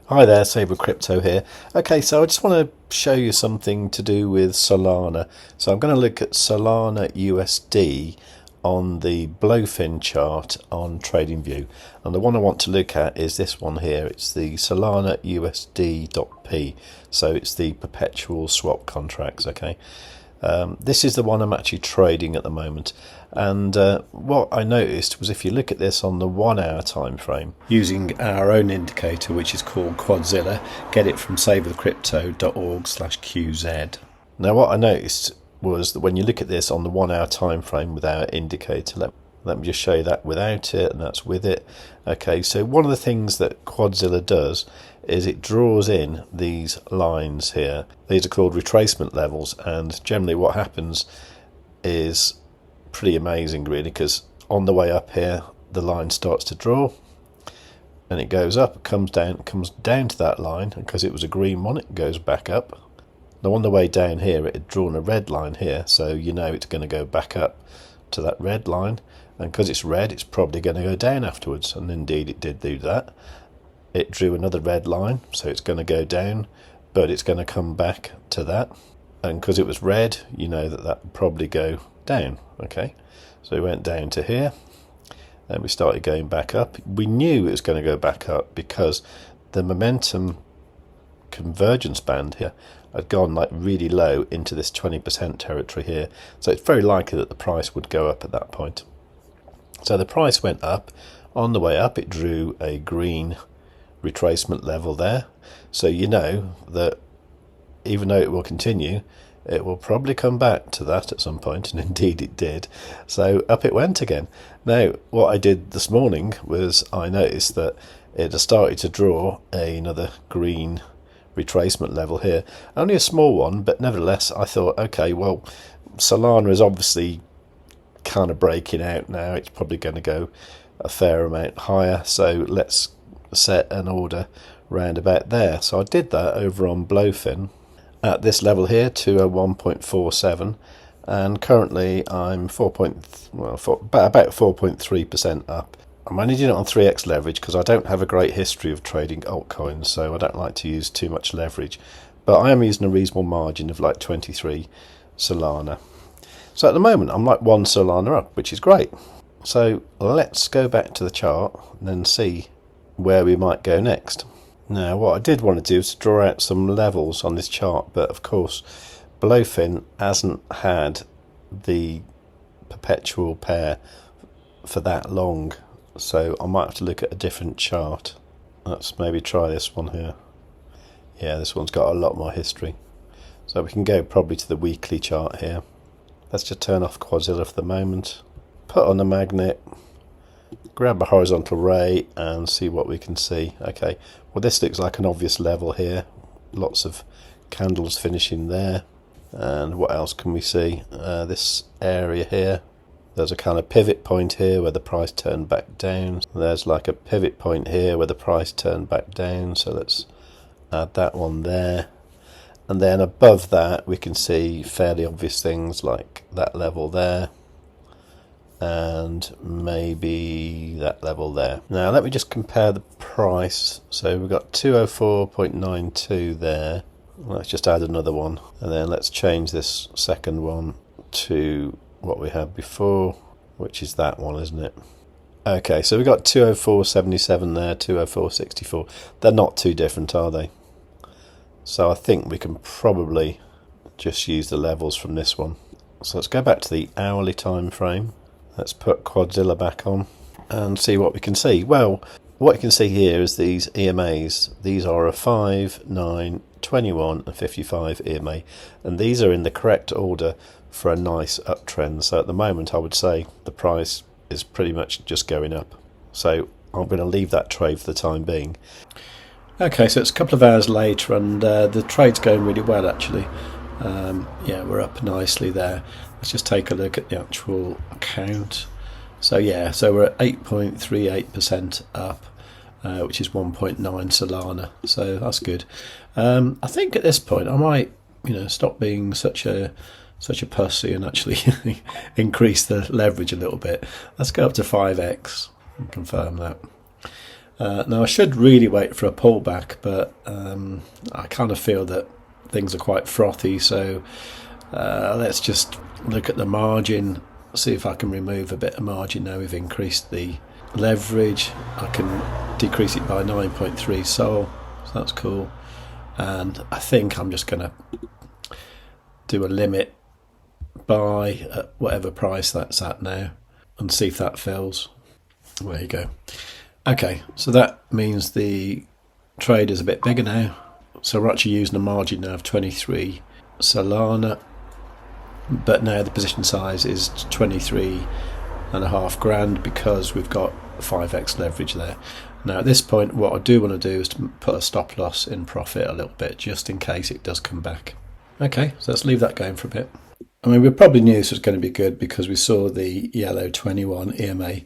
Hi there, Save with Crypto here. Okay, so I just want to show you something to do with Solana. So I'm going to look at Solana USD on the Blofin chart on TradingView. And the one I want to look at is this one here. It's the Solana USD.P. So it's the perpetual swap contracts, okay? This is the one I'm actually trading at the moment, and what I noticed was if you look at this on the 1 hour time frame using our own indicator, which is called Quadzilla, get it from savewithcrypto.org/QZ. Now what I noticed was that when you look at this on the 1 hour time frame with our indicator, let me just show you that without it, and that's with it. Okay, so one of the things that Quadzilla does is it draws in these lines here. These are called retracement levels, and generally what happens is pretty amazing really, because on the way up here the line starts to draw and it goes up, it comes down to that line, and because it was a green one it goes back up. Now on the way down here it had drawn a red line here, so you know it's going to go back up to that red line, and because it's red it's probably going to go down afterwards, and indeed it did do that. It drew another red line, so it's going to go down, but it's going to come back to that, and because it was red you know that would probably go down. Okay, so we went down to here and we started going back up. We knew it was going to go back up because the momentum convergence band here had gone like really low into this 20% territory here, so it's very likely that the price would go up at that point. So the price went up. On the way up it drew a green retracement level there, so you know that even though it will continue, it will probably come back to that at some point, and indeed it did. So up it went again. Now what I did this morning was I noticed that it had started to draw another green retracement level here, only a small one, but nevertheless I thought, okay, well Solana is obviously kind of breaking out now, it's probably going to go a fair amount higher, so let's set an order round about there. So I did that over on Blofin at this level here, 201.47, and currently I'm about 4.3% up. I'm managing it on 3x leverage because I don't have a great history of trading altcoins, so I don't like to use too much leverage, but I am using a reasonable margin of like 23 Solana. So at the moment I'm like 1 Solana up, which is great. So let's go back to the chart and then see where we might go next. Now what I did want to do is to draw out some levels on this chart, but of course Blofin hasn't had the perpetual pair for that long, so I might have to look at a different chart. Let's maybe try this one here. Yeah, this one's got a lot more history, so we can go probably to the weekly chart here. Let's just turn off Quadzilla for the moment, put on the magnet, grab a horizontal ray and see what we can see. Okay, well this looks like an obvious level here, lots of candles finishing there. And what else can we see? This area here, there's a kind of pivot point here where the price turned back down. There's like a pivot point here where the price turned back down, so let's add that one there. And then above that we can see fairly obvious things like that level there, and maybe that level there. Now let me just compare the price. So we've got 204.92 there. Let's just add another one, and then let's change this second one to what we had before, which is that one, isn't it? Okay, so we've got 204.77 there, 204.64. They're not too different, are they? So I think we can probably just use the levels from this one. So let's go back to the hourly time frame. Let's put Quadzilla back on and see what we can see. Well, what you can see here is these EMAs. These are a 5, 9, 21 and 55 EMA, and these are in the correct order for a nice uptrend. So at the moment I would say the price is pretty much just going up. So I'm going to leave that trade for the time being. Okay, so it's a couple of hours later and the trade's going really well actually. Yeah, we're up nicely there. Let's just take a look at the actual account. So yeah, so we're at 8.38% up, which is 1.9 Solana, so that's good. I think at this point I might, stop being such a pussy and actually increase the leverage a little bit. Let's go up to 5x and confirm that. Now I should really wait for a pullback, but I kind of feel that things are quite frothy, so let's just look at the margin, see if I can remove a bit of margin. Now we've increased the leverage, I can decrease it by 9.3 sol, so that's cool. And I think I'm just going to do a limit buy at whatever price that's at now and see if that fills. There you go. Okay, so that means the trade is a bit bigger now. So we're actually using a margin now of 23 Solana, but now the position size is 23.5 grand because we've got 5x leverage there. Now at this point, what I do want to do is to put a stop loss in profit a little bit, just in case it does come back. Okay, so let's leave that going for a bit. I mean, we probably knew this was going to be good because we saw the yellow 21 EMA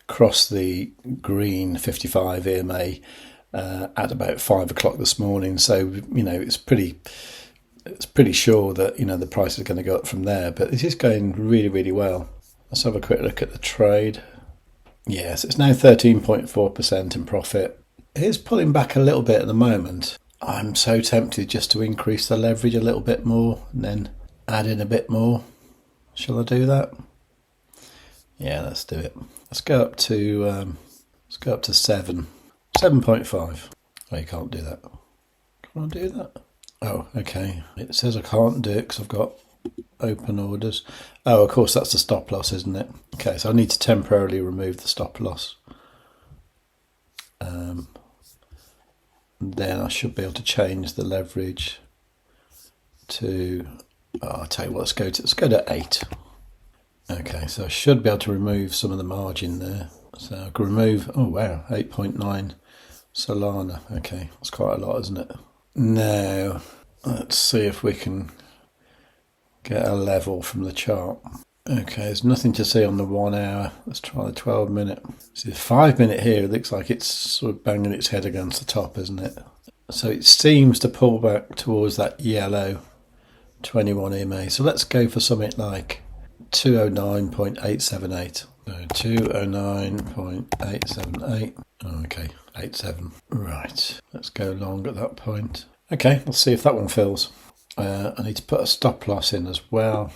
cross the green 55 EMA at about 5 o'clock this morning. So, you know, it's pretty sure that, you know, the price is going to go up from there. But this is going really, really well. Let's have a quick look at the trade. Yes, it's now 13.4% in profit. It is pulling back a little bit at the moment. I'm so tempted just to increase the leverage a little bit more and then add in a bit more. Shall I do that? Yeah, let's do it. Let's go up to 7.5. Oh, you can't do that. Can I do that? Oh, okay. It says I can't do it because I've got open orders. Oh, of course, that's the stop loss, isn't it? Okay, so I need to temporarily remove the stop loss. Then I should be able to change the leverage to, I'll tell you what, let's go to 8. Okay, so I should be able to remove some of the margin there. So I can remove, oh wow, 8.9 Solana. Okay, that's quite a lot, isn't it? Now, let's see if we can get a level from the chart. Okay, there's nothing to see on the 1 hour. Let's try the 12 minute. See, the 5 minute here, it looks like it's sort of banging its head against the top, isn't it? So it seems to pull back towards that yellow 21 EMA. So let's go for something like 209.878. So 209.878. Okay, 87. Right, let's go long at that point. Okay, let's see if that one fills. I need to put a stop loss in as well.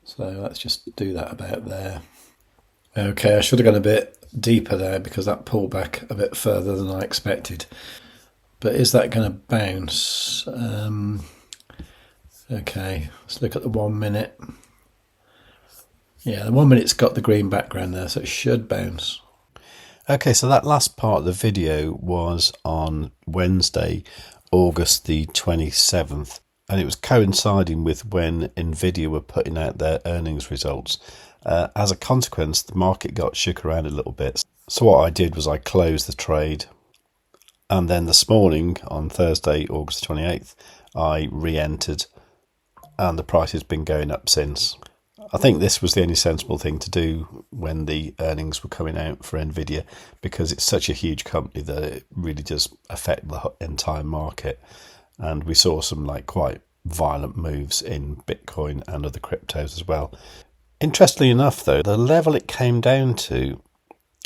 So let's just do that about there. Okay, I should have gone a bit deeper there because that pulled back a bit further than I expected. But is that going to bounce? Okay, let's look at the 1 minute. Yeah, the 1 minute's got the green background there, so it should bounce. Okay, so that last part of the video was on Wednesday, August the 27th. And it was coinciding with when Nvidia were putting out their earnings results. As a consequence, the market got shook around a little bit. So what I did was I closed the trade. And then this morning, on Thursday, August 28th, I re-entered. And the price has been going up since. I think this was the only sensible thing to do when the earnings were coming out for Nvidia, because it's such a huge company that it really does affect the entire market. And we saw some like quite violent moves in Bitcoin and other cryptos as well. Interestingly enough, though, the level it came down to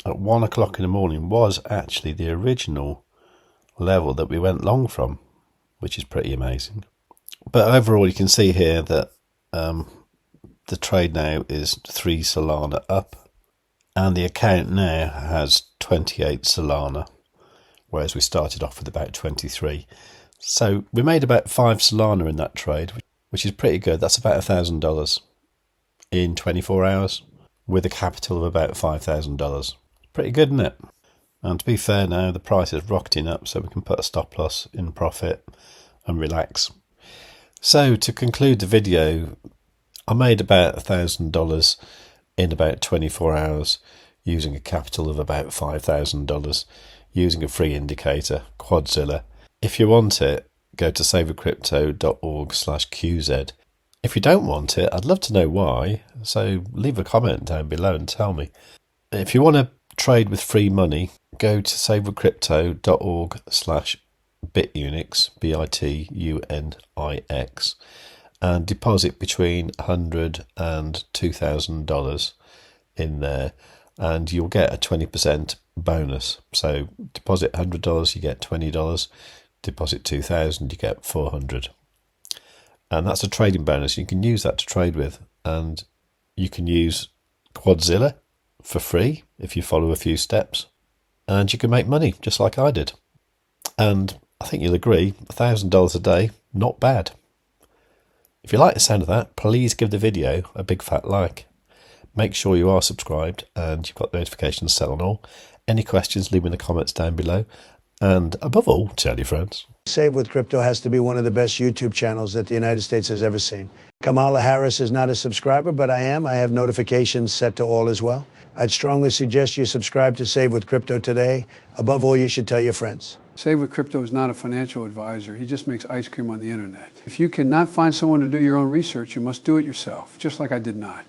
at 1 o'clock in the morning was actually the original level that we went long from, which is pretty amazing. But overall, you can see here that the trade now is 3 Solana up, and the account now has 28 Solana, whereas we started off with about 23. So we made about 5 Solana in that trade, which is pretty good. That's about $1,000 in 24 hours with a capital of about $5,000. Pretty good, isn't it? And to be fair now, the price is rocketing up, so we can put a stop loss in profit and relax. So to conclude the video, I made about $1,000 in about 24 hours using a capital of about $5,000 using a free indicator, Quadzilla. If you want it, go to savewith.crypto.org/QZ. If you don't want it, I'd love to know why, so leave a comment down below and tell me. If you want to trade with free money, go to savewithcrypto.org/Bitunix, Bitunix, and deposit between $100 and $2,000 in there, and you'll get a 20% bonus. So deposit $100, you get $20. Deposit $2,000, you get $400. And that's a trading bonus. You can use that to trade with. And you can use Quadzilla for free if you follow a few steps. And you can make money just like I did. And I think you'll agree, $1,000 a day, not bad. If you like the sound of that, please give the video a big fat like. Make sure you are subscribed and you've got the notifications set on all. Any questions, leave them in the comments down below. And above all, tell your friends. Save with Crypto has to be one of the best YouTube channels that the United States has ever seen. Kamala Harris is not a subscriber, but I am. I have notifications set to all as well. I'd strongly suggest you subscribe to Save with Crypto today. Above all, you should tell your friends. Save with Crypto is not a financial advisor. He just makes ice cream on the internet. If you cannot find someone to do your own research, you must do it yourself, just like I did not.